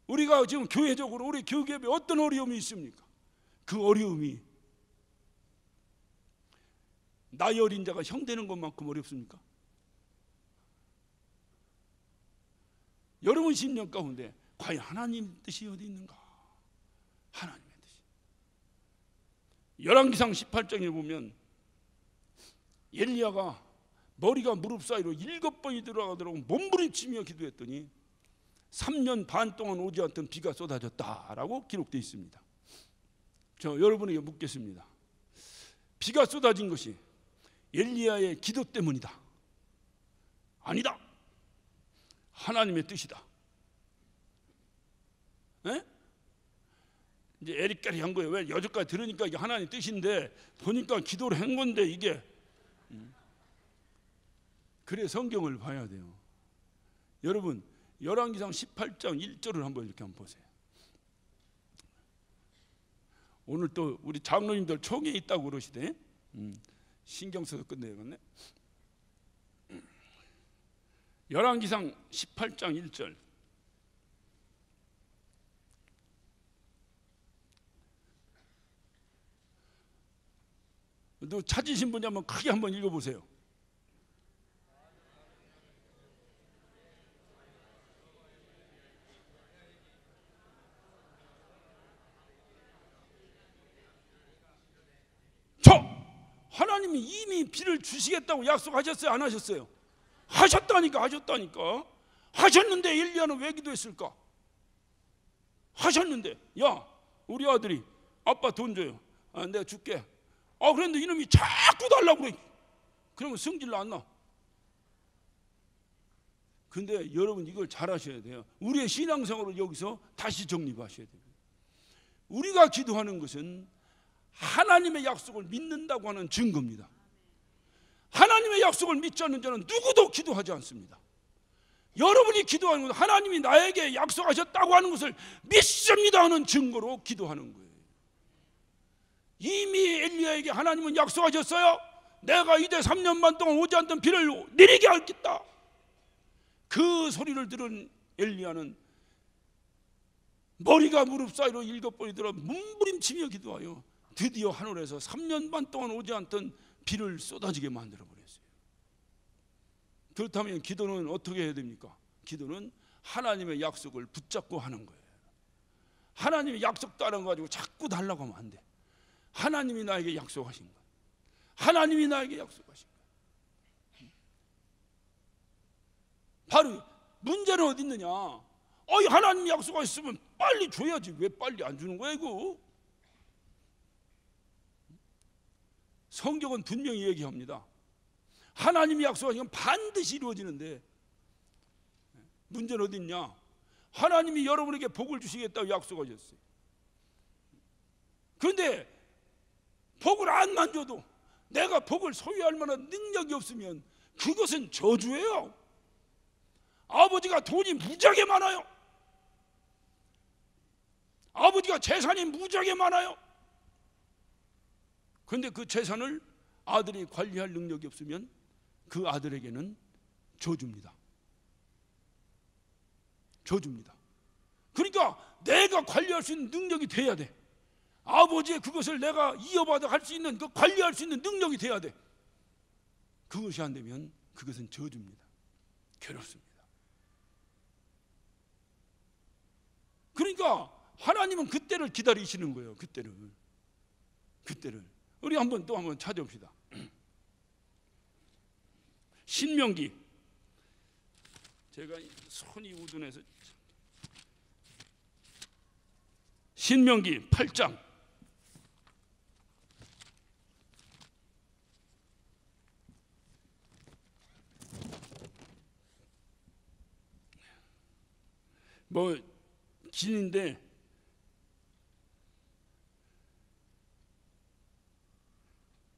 우리가 지금 교회적으로 우리 교계에 어떤 어려움이 있습니까? 그 어려움이 나이 어린 자가 형 되는 것만큼 어렵습니까? 여러분 심령 가운데 과연 하나님 뜻이 어디 있는가? 하나님의 뜻이. 열왕기상 18장에 보면 엘리야가 머리가 무릎 사이로 7번이 들어가도록 몸부림치며 기도했더니 3년 반 동안 오지 않던 비가 쏟아졌다라고 기록되어 있습니다. 저 여러분에게 묻겠습니다. 비가 쏟아진 것이 엘리야의 기도 때문이다? 아니다. 하나님의 뜻이다. 에? 이제 에릭까지 한 거예요. 왜? 여기까지 들으니까 이게 하나님 뜻인데 보니까 기도를 한 건데 이게. 그래 성경을 봐야 돼요. 여러분 열왕기상 18장 1절을 한번 이렇게 한번 보세요. 오늘 또 우리 장로님들 총회 있다고 그러시대. 신경 써서 끝내야겠네. 열왕기상 18장 1절. 또 찾으신 분이 한번 크게 한번 읽어보세요. 하나님이 이미 비를 주시겠다고 약속하셨어요? 안 하셨어요? 하셨다니까. 하셨는데 엘리야는 왜 기도했을까? 하셨는데 야 우리 아들이 아빠 돈 줘요. 내가 줄게. 그런데 이놈이 자꾸 달라고 그래. 그러면 성질로 안 나. 근데 여러분 이걸 잘 하셔야 돼요. 우리의 신앙생활을 여기서 다시 정립하셔야 돼요. 우리가 기도하는 것은 하나님의 약속을 믿는다고 하는 증거입니다. 하나님의 약속을 믿지 않는 자는 누구도 기도하지 않습니다. 여러분이 기도하는 것은 하나님이 나에게 약속하셨다고 하는 것을 믿습니다 하는 증거로 기도하는 거예요. 이미 엘리야에게 하나님은 약속하셨어요. 내가 이대 3년 반 동안 오지 않던 비를 내리게 하겠다. 그 소리를 들은 엘리야는 머리가 무릎 사이로 7번이 들어 몸부림치며 기도하여 드디어 하늘에서 3년 반 동안 오지 않던 비를 쏟아지게 만들어버렸어요. 그렇다면 기도는 어떻게 해야 됩니까? 기도는 하나님의 약속을 붙잡고 하는 거예요. 하나님의 약속 따라가지고 자꾸 달라고 하면 안 돼. 하나님이 나에게 약속하신 것, 하나님이 나에게 약속하신 것. 바로 문제는 어디 있느냐? 하나님이 약속하셨으면 빨리 줘야지. 왜 빨리 안 주는 거야 이거? 성경은 분명히 얘기합니다. 하나님이 약속하신 건 반드시 이루어지는데 문제는 어디 있냐? 하나님이 여러분에게 복을 주시겠다고 약속하셨어요. 그런데 복을 안만 줘도 내가 복을 소유할 만한 능력이 없으면 그것은 저주예요. 아버지가 돈이 무지하게 많아요. 아버지가 재산이 무지하게 많아요. 그런데 그 재산을 아들이 관리할 능력이 없으면 그 아들에게는 저주입니다. 저주입니다. 그러니까 내가 관리할 수 있는 능력이 돼야 돼. 아버지의 그것을 내가 이어받아 갈 수 있는, 그 관리할 수 있는 능력이 돼야 돼. 그것이 안 되면 그것은 저주입니다. 괴롭습니다. 그러니까 하나님은 그때를 기다리시는 거예요. 그때를 우리 또 한번 찾아봅시다. 신명기, 제가 손이 우둔해서 신명기 8장 긴인데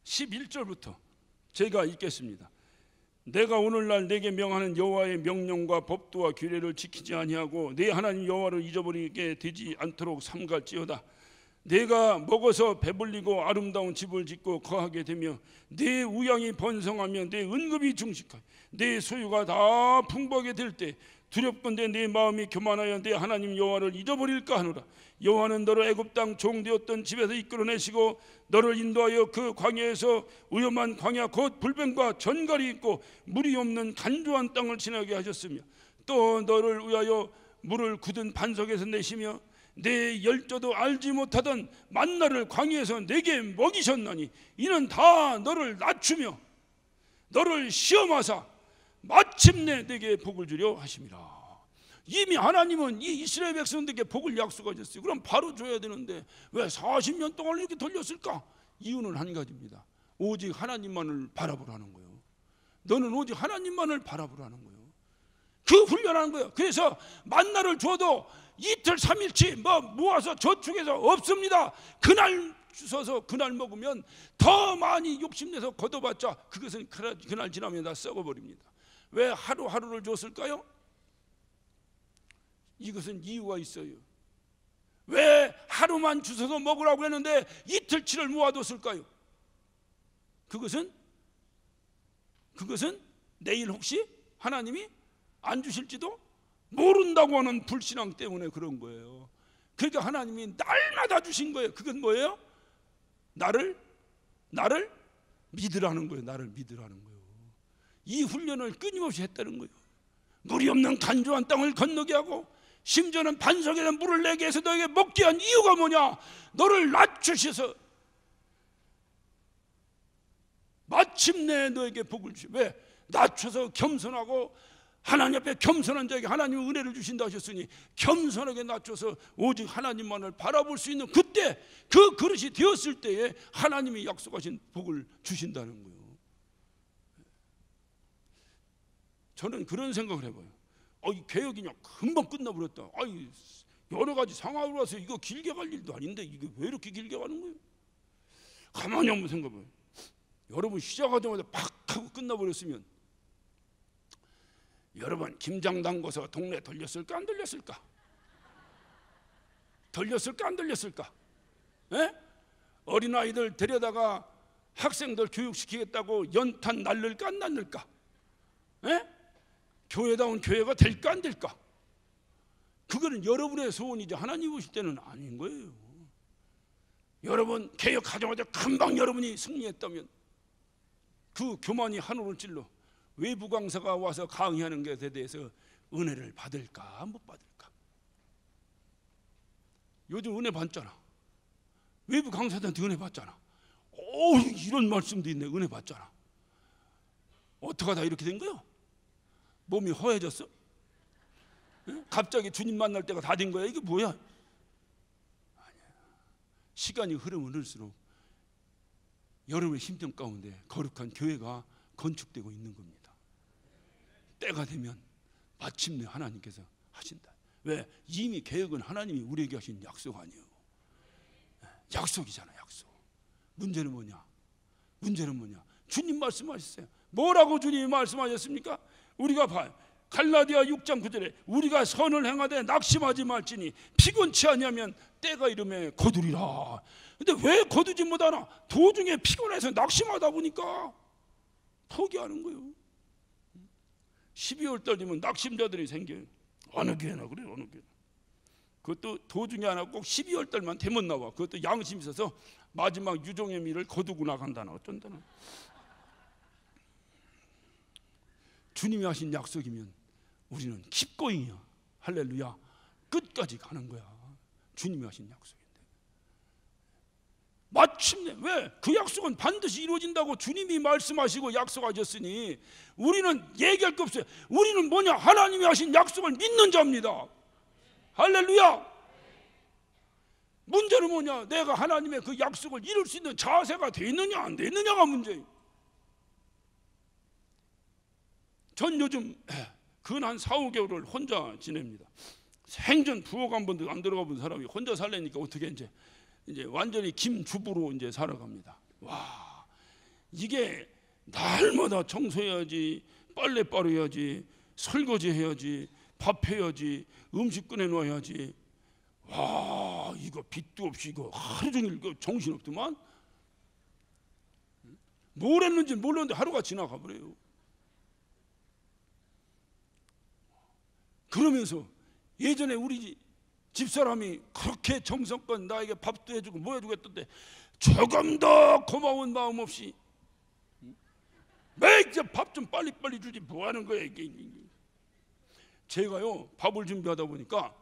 11절부터 제가 읽겠습니다. 내가 오늘날 내게 명하는 여호와의 명령과 법도와 규례를 지키지 아니하고 내 하나님 여호와를 잊어버리게 되지 않도록 삼갈지어다. 내가 먹어서 배불리고 아름다운 집을 짓고 거하게 되며 내 우양이 번성하며 내 은급이 증식하여 내 소유가 다 풍부하게 될 때 두렵건대 내 마음이 교만하여 내 하나님 여호와를 잊어버릴까 하노라. 여호와는 너를 애굽 땅 종되었던 집에서 이끌어내시고 너를 인도하여 그 광야에서 위험한 광야 곧 불뱀과 전갈이 있고 물이 없는 간조한 땅을 지나게 하셨으며 또 너를 위하여 물을 굳은 반석에서 내시며 내 열조도 알지 못하던 만나를 광야에서 내게 먹이셨나니 이는 다 너를 낮추며 너를 시험하사 마침내 내게 복을 주려 하심이라. 이미 하나님은 이 이스라엘 백성들에게 복을 약속하셨어요. 그럼 바로 줘야 되는데 왜 40년 동안 이렇게 돌렸을까? 이유는 한 가지입니다. 오직 하나님만을 바라보라는 거예요. 너는 오직 하나님만을 바라보라는 거예요. 그 훈련하는 거예요. 그래서 만나를 줘도 이틀 3일치 모아서 저축해서 없습니다. 그날 주워서 그날 먹으면 더 많이 욕심내서 걷어봤자 그것은 그날 지나면 다 썩어버립니다. 왜 하루하루를 줬을까요? 이것은 이유가 있어요. 왜 하루만 주워서 먹으라고 했는데 이틀치를 모아뒀을까요? 그것은 내일 혹시 하나님이 안 주실지도 모른다고 하는 불신앙 때문에 그런 거예요. 그러니까 하나님이 날마다 주신 거예요. 그건 뭐예요? 나를 믿으라는 거예요. 나를 믿으라는 거예요. 이 훈련을 끊임없이 했다는 거예요. 물이 없는 간조한 땅을 건너게 하고 심지어는 반석에는 물을 내게 해서 너에게 먹게 한 이유가 뭐냐? 너를 낮추셔서 마침내 너에게 복을 주시. 왜? 낮춰서 겸손하고 하나님 앞에 겸손한 자에게 하나님은 은혜를 주신다 하셨으니 겸손하게 낮춰서 오직 하나님만을 바라볼 수 있는 그때 그 그릇이 되었을 때에 하나님이 약속하신 복을 주신다는 거예요. 저는 그런 생각을 해봐요. 이 개혁이냐 금방 끝나버렸다. 여러 가지 상황으로 와서 이거 길게 갈 일도 아닌데 이게 왜 이렇게 길게 가는 거예요? 가만히 한번 생각해봐요. 여러분 시작하자마자 팍 하고 끝나버렸으면 여러분 김장 담궈서 동네 돌렸을까 안 돌렸을까? 돌렸을까 안 돌렸을까? 에? 어린아이들 데려다가 학생들 교육시키겠다고 연탄 날릴까 안 날릴까? 에? 교회다운 교회가 될까 안 될까? 그거는 여러분의 소원이지 하나님 보실 때는 아닌 거예요. 여러분 개혁하자마자 금방 여러분이 승리했다면 그 교만이 하늘을 찔러 외부 강사가 와서 강의하는 것에 대해서 은혜를 받을까 못 받을까? 요즘 은혜 받잖아. 외부 강사들한테 은혜 받잖아. 이런 말씀도 있네. 은혜 받잖아. 어떻게 하다 이렇게 된 거야? 몸이 허해졌어? 갑자기 주님 만날 때가 다 된 거야? 이게 뭐야? 아니야. 시간이 흐르면 흐를수록 여러분의 심정 가운데 거룩한 교회가 건축되고 있는 겁니다. 때가 되면 마침내 하나님께서 하신다. 왜? 이미 계획은 하나님이 우리에게 하신 약속 아니에요. 약속이잖아. 약속. 문제는 뭐냐? 주님 말씀하셨어요. 뭐라고 주님이 말씀하셨습니까? 우리가 봐요. 갈라디아 6장 9절에 우리가 선을 행하되 낙심하지 말지니 피곤치 아니하면 때가 이르매 거두리라. 근데 왜 거두지 못하나? 도중에 피곤해서 낙심하다 보니까 포기하는 거예요. 12월 달 되면 낙심자들이 생겨요. 어느 교회나 그래요. 어느 교회. 그것도 도중에 하나 꼭 12월 달만 되면 나와. 그것도 양심 있어서 마지막 유종의 미를 거두고 나간다나 어쩐다나. 주님이 하신 약속이면 우리는 킵고잉이야. 할렐루야. 끝까지 가는 거야. 주님이 하신 약속인데 마침내 왜? 그 약속은 반드시 이루어진다고 주님이 말씀하시고 약속하셨으니 우리는 얘기할 게 없어요. 우리는 뭐냐? 하나님이 하신 약속을 믿는 자입니다. 할렐루야. 문제는 뭐냐? 내가 하나님의 그 약속을 이룰 수 있는 자세가 돼 있느냐 안 돼 있느냐가 문제예요. 전 요즘 근 한 4, 5개월을 혼자 지냅니다. 생전 부엌 한 번도 안 들어가 본 사람이 혼자 살려니까 어떻게 이제 완전히 김주부로 이제 살아갑니다. 와, 이게 날마다 청소해야지, 빨래 빨아야지, 설거지 해야지, 밥 해야지, 음식 꺼내 놔야지. 와, 이거 빛도 없이 이거 하루 종일 정신 없더만. 뭘 했는지 몰랐는데 하루가 지나가 버려요. 그러면서 예전에 우리 집사람이 그렇게 정성껏 나에게 밥도 해주고 뭐 해주고 했던데 조금 더 고마운 마음 없이 왜 이제 밥 좀 빨리빨리 주지 뭐 하는 거야 이게. 제가요 밥을 준비하다 보니까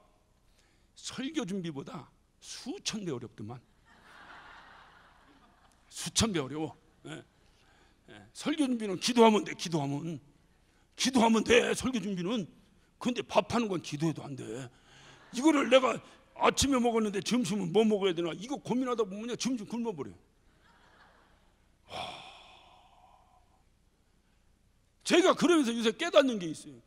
설교 준비보다 수천 배 어렵더만. 수천 배 어려워. 설교 준비는 기도하면 돼. 기도하면 돼. 설교 준비는. 근데 밥하는 건 기도해도 안 돼. 이거를 내가 아침에 먹었는데 점심은 뭐 먹어야 되나 이거 고민하다 보면 점심 굶어버려. 제가 그러면서 요새 깨닫는 게 있어요.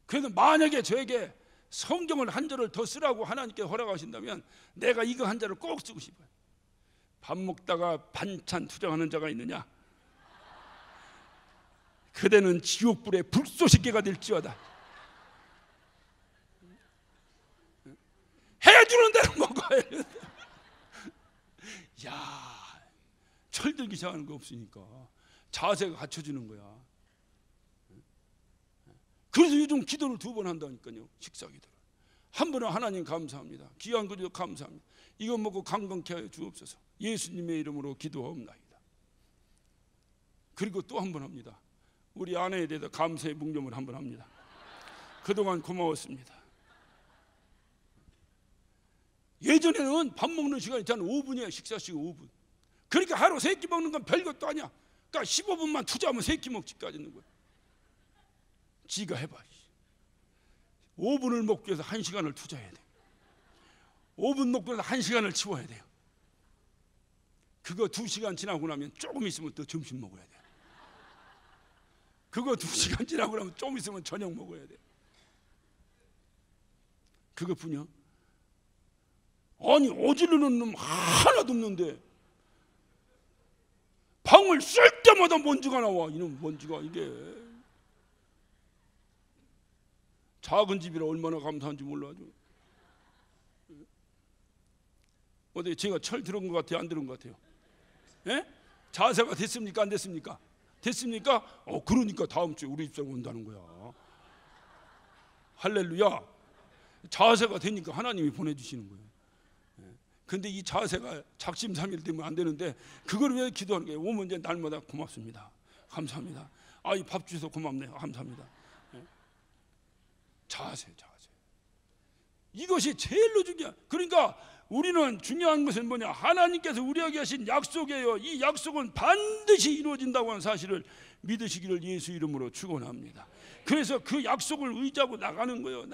그래서 만약에 저에게 성경을 한 절을 더 쓰라고 하나님께 허락하신다면 내가 이거 한 절을 꼭 쓰고 싶어요. 밥 먹다가 반찬 투정하는 자가 있느냐? 그대는 지옥불에 불쏘시개가 될지어다. 해주는 대로 먹어야 돼. 야, 철들기 시작하는 거 없으니까 자세가 갖춰지는 거야. 그래서 요즘 기도를 2번 한다니까요. 식사 기도를. 한 번은 하나님 감사합니다. 귀한 거죠. 감사합니다. 이거 먹고 건강케 하여 주옵소서. 예수님의 이름으로 기도하옵나이다. 그리고 또 한 번 합니다. 우리 아내에 대해서 감사의 묵념을 한 번 합니다. 그동안 고마웠습니다. 예전에는 밥 먹는 시간이 한 5분이에요. 식사 시간 5분. 그러니까 하루 3끼 먹는 건 별것도 아니야. 그러니까 15분만 투자하면 3끼 먹지까지 있는 거야. 지가 해봐. 5분을 먹기 위해서 1시간을 투자해야 돼. 5분 먹고 나서 1시간을 치워야 돼요. 그거 2시간 지나고 나면 조금 있으면 또 점심 먹어야 돼. 그거 2시간 지나고 나면 조금 있으면 저녁 먹어야 돼. 그것뿐이야. 아니 어지르는 놈 하나도 없는데 방을 쓸 때마다 먼지가 나와. 이놈 먼지가 이게 작은 집이라 얼마나 감사한지 몰라죠. 어디 제가 철 들은 것 같아요? 안 들은 것 같아요? 예? 자세가 됐습니까? 안 됐습니까? 됐습니까? 그러니까 다음 주에 우리 집사람 온다는 거야. 할렐루야. 자세가 되니까 하나님이 보내주시는 거예요. 근데 이 자세가 작심삼일 되면 안 되는데 그걸 위해 기도하는 거예요. 오면 이제 날마다 고맙습니다. 감사합니다. 이 밥 주셔서 고맙네요. 감사합니다. 자세. 이것이 제일로 중요한. 그러니까 우리는 중요한 것은 뭐냐? 하나님께서 우리에게 하신 약속이에요. 이 약속은 반드시 이루어진다고 하는 사실을 믿으시기를 예수 이름으로 축원합니다. 그래서 그 약속을 의지하고 나가는 거예요.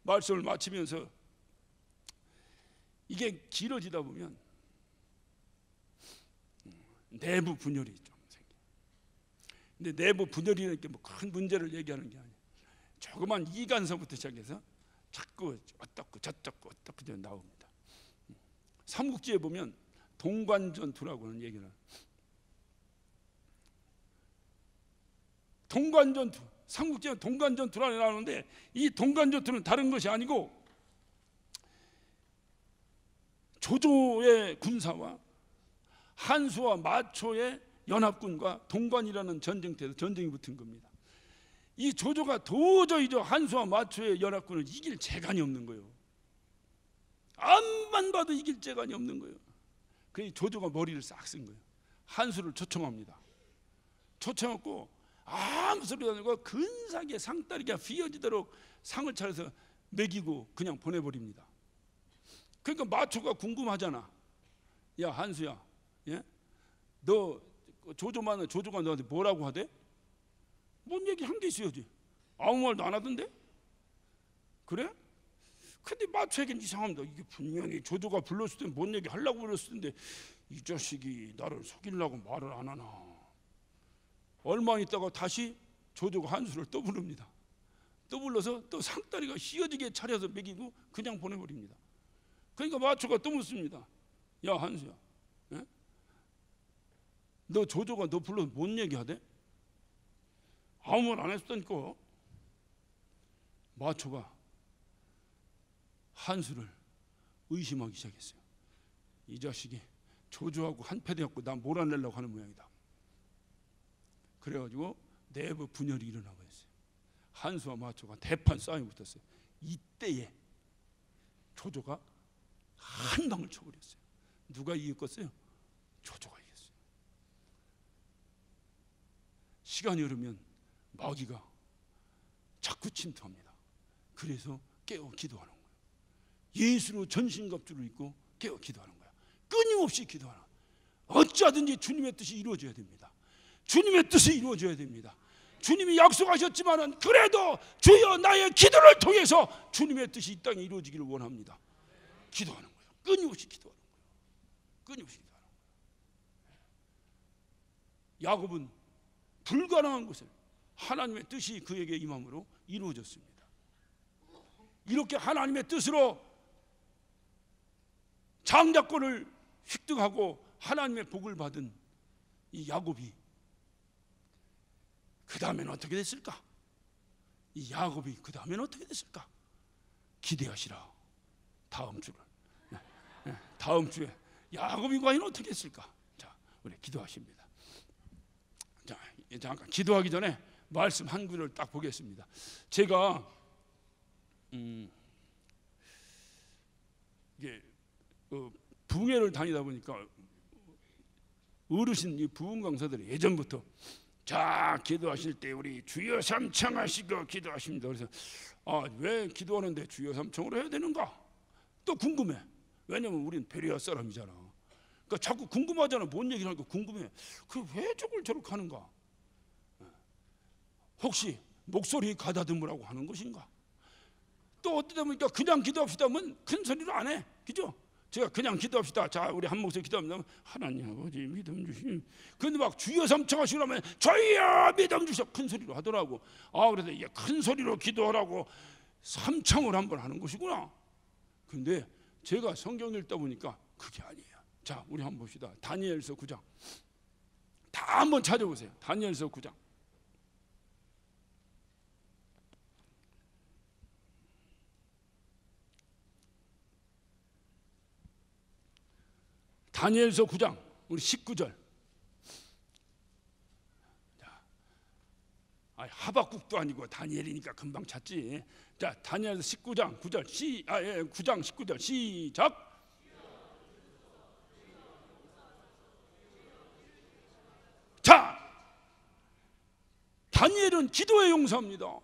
말씀을 마치면서 이게 길어지다 보면 내부 분열이 좀 생겨요. 근데 내부 분열이라는 게 뭐 큰 문제를 얘기하는 게 아니에요. 조그만 이간서부터 시작해서 자꾸 어떻고 저떻고 나옵니다. 삼국지에 보면 동관전투라고 하는 얘기를. 동관전투, 삼국지에 동관전투라고 나오는데 이 동관전투는 다른 것이 아니고 조조의 군사와 한수와 마초의 연합군과 동관이라는 전쟁터에서 전쟁이 붙은 겁니다. 이 조조가 도저히 한수와 마초의 연합군을 이길 재간이 없는 거예요. 앞만 봐도 이길 재간이 없는 거예요. 그래서 조조가 머리를 싹 쓴 거예요. 한수를 초청합니다. 초청하고 아무 소리도 안 하고 근사하게 상다리가 휘어지도록 상을 차려서 먹이고 그냥 보내버립니다. 그러니까 마초가 궁금하잖아. 야 한수야, 예? 너 조조가 너한테 뭐라고 하대? 뭔 얘기 한 게 있어야지. 아무 말도 안 하던데? 그래? 근데 마초에겐 이상합니다. 이게 분명히 조조가 불렀을 때 뭔 얘기 하려고 불렀을 텐데 이 자식이 나를 속이려고 말을 안 하나. 얼마 있다가 다시 조조가 한수를 또 부릅니다. 또 불러서 또 상다리가 휘어지게 차려서 먹이고 그냥 보내버립니다. 그러니까 마초가 또 묻습니다. 야 한수야, 예? 너 조조가 너 불러서 뭔 얘기하대? 아무 말 안 했다니까. 마초가 한수를 의심하기 시작했어요. 이 자식이 조조하고 한패되었고 나 몰아내려고 하는 모양이다. 그래가지고 내부 분열이 일어나고 있어요. 한수와 마초가 대판 싸움이 붙었어요. 이때에 조조가 한 방을 쳐버렸어요. 누가 이겼겠어요? 조조가 이겼어요. 시간이 흐르면 마귀가 자꾸 침투합니다. 그래서 깨어 기도하는 거예요. 예수로 전신갑주를 입고 깨어 기도하는 거야. 끊임없이 기도하는 거야. 어찌하든지 주님의 뜻이 이루어져야 됩니다. 주님의 뜻이 이루어져야 됩니다. 주님이 약속하셨지만은 그래도 주여 나의 기도를 통해서 주님의 뜻이 이 땅에 이루어지기를 원합니다. 기도하는 거예요. 끊임없이 기도하는 거예요. 끊임없이 기도하는 거예요. 야곱은 불가능한 것을 하나님의 뜻이 그에게 임함으로 이루어졌습니다. 이렇게 하나님의 뜻으로 장자권을 획득하고 하나님의 복을 받은 이 야곱이 그 다음에는 어떻게 됐을까? 이 야곱이 그 다음에는 어떻게 됐을까? 기대하시라. 다음 주를, 다음 주에 야곱이 과연 어떻게 했을까? 자, 우리 기도하십니다. 자, 잠깐 기도하기 전에 말씀 한 구절을 딱 보겠습니다. 제가 이게 부흥회를 다니다 보니까 어르신 이 부흥 강사들이 예전부터 자 기도하실 때 우리 주여 삼창하시고 기도하십니다. 그래서 왜 기도하는데 주여 삼창으로 해야 되는가? 또 궁금해. 왜냐면 우린 베레아 사람이잖아. 그러니까 자꾸 궁금하잖아. 뭔 얘기를 하니까 궁금해. 그 왜 저걸 저렇게 하는가? 혹시 목소리 가다듬으라고 하는 것인가? 또 어떻게 보니까 그냥 기도합시다 하면 큰 소리로 안 해. 그죠? 제가 그냥 기도합시다. 자, 우리 한 목소리 기도합니다. 하나님 아버지 믿음 주시니. 근데 막 주여 삼창하시고 나면 저희야 믿음 주셔 큰 소리로 하더라고. 그래서 이게 큰 소리로 기도하라고 삼창을 한번 하는 것이구나. 근데 제가 성경 읽다 보니까 그게 아니에요. 자, 우리 한번 봅시다. 다니엘서 9장. 다 한번 찾아보세요. 다니엘서 9장. 다니엘서 9장 우리 19절. 자, 하박국도 아니고 다니엘이니까 금방 찾지. 자, 다니엘서 19장 9절 9장 19절 시작. 자, 다니엘은 기도의 용사입니다.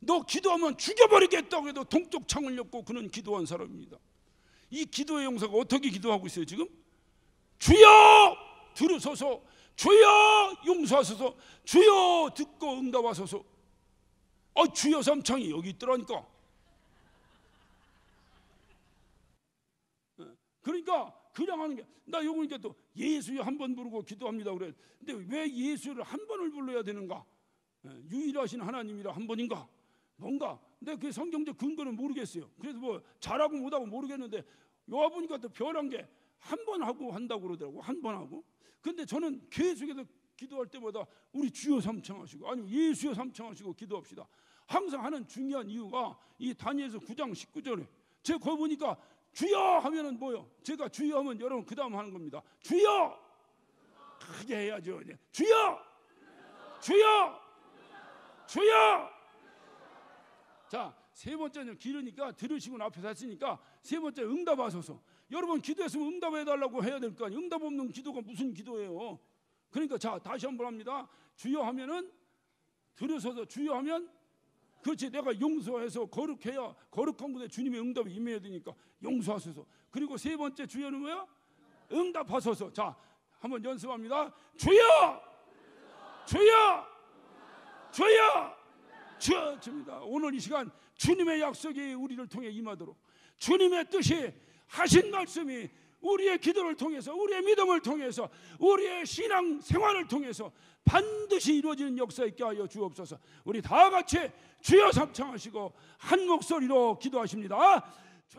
너 기도하면 죽여버리겠다고 해도 동쪽 창을 엮고 그는 기도한 사람입니다. 이 기도의 용사가 어떻게 기도하고 있어요 지금? 주여 들으소서, 주여 용서하소서, 주여 듣고 응답하소서. 주여 삼창이 여기 있더라니까. 그러니까 그냥 하는 게, 나 요거니까 또 예수여 한 번 부르고 기도합니다 그래. 근데 왜 예수를 한 번을 불러야 되는가? 유일하신 하나님이라 한 번인가? 뭔가? 근데 그 성경적 근거는 모르겠어요. 그래서 뭐 잘하고 못하고 모르겠는데 요 보니까 또 변한 게 한 번 하고 한다고 그러더라고. 한 번 하고. 근데 저는 계속해서 기도할 때마다 우리 주여 삼창하시고 아니면 예수여 삼창하시고 기도합시다. 항상 하는 중요한 이유가 이 다니엘서 9장 19절에 제가 거기 보니까 주여 하면은 뭐요? 제가 주여 하면 여러분 그 다음 하는 겁니다. 주여! 크게 해야죠. 주여! 주여! 주여! 자, 세 번째는 길으니까 들으시고 앞에서 했으니까 세 번째 응답하소서. 여러분 기도했으면 응답해달라고 해야 될 거 아니에요. 응답 없는 기도가 무슨 기도예요? 그러니까 자 다시 한번 합니다. 주여 하면은 들으소서. 주여 하면 그렇지, 내가 용서해서 거룩해야 거룩한 곳에 주님의 응답이 임해야 되니까 용서하소서. 그리고 세 번째 주여는 뭐야? 응답하소서. 자 한번 연습합니다. 주여! 주여! 주여! 주여입니다. 오늘 이 시간 주님의 약속이 우리를 통해 임하도록 주님의 뜻이 하신 말씀이 우리의 기도를 통해서 우리의 믿음을 통해서 우리의 신앙 생활을 통해서 반드시 이루어지는 역사 있게 하여 주옵소서. 우리 다 같이 주여 삼창하시고 한 목소리로 기도하십니다.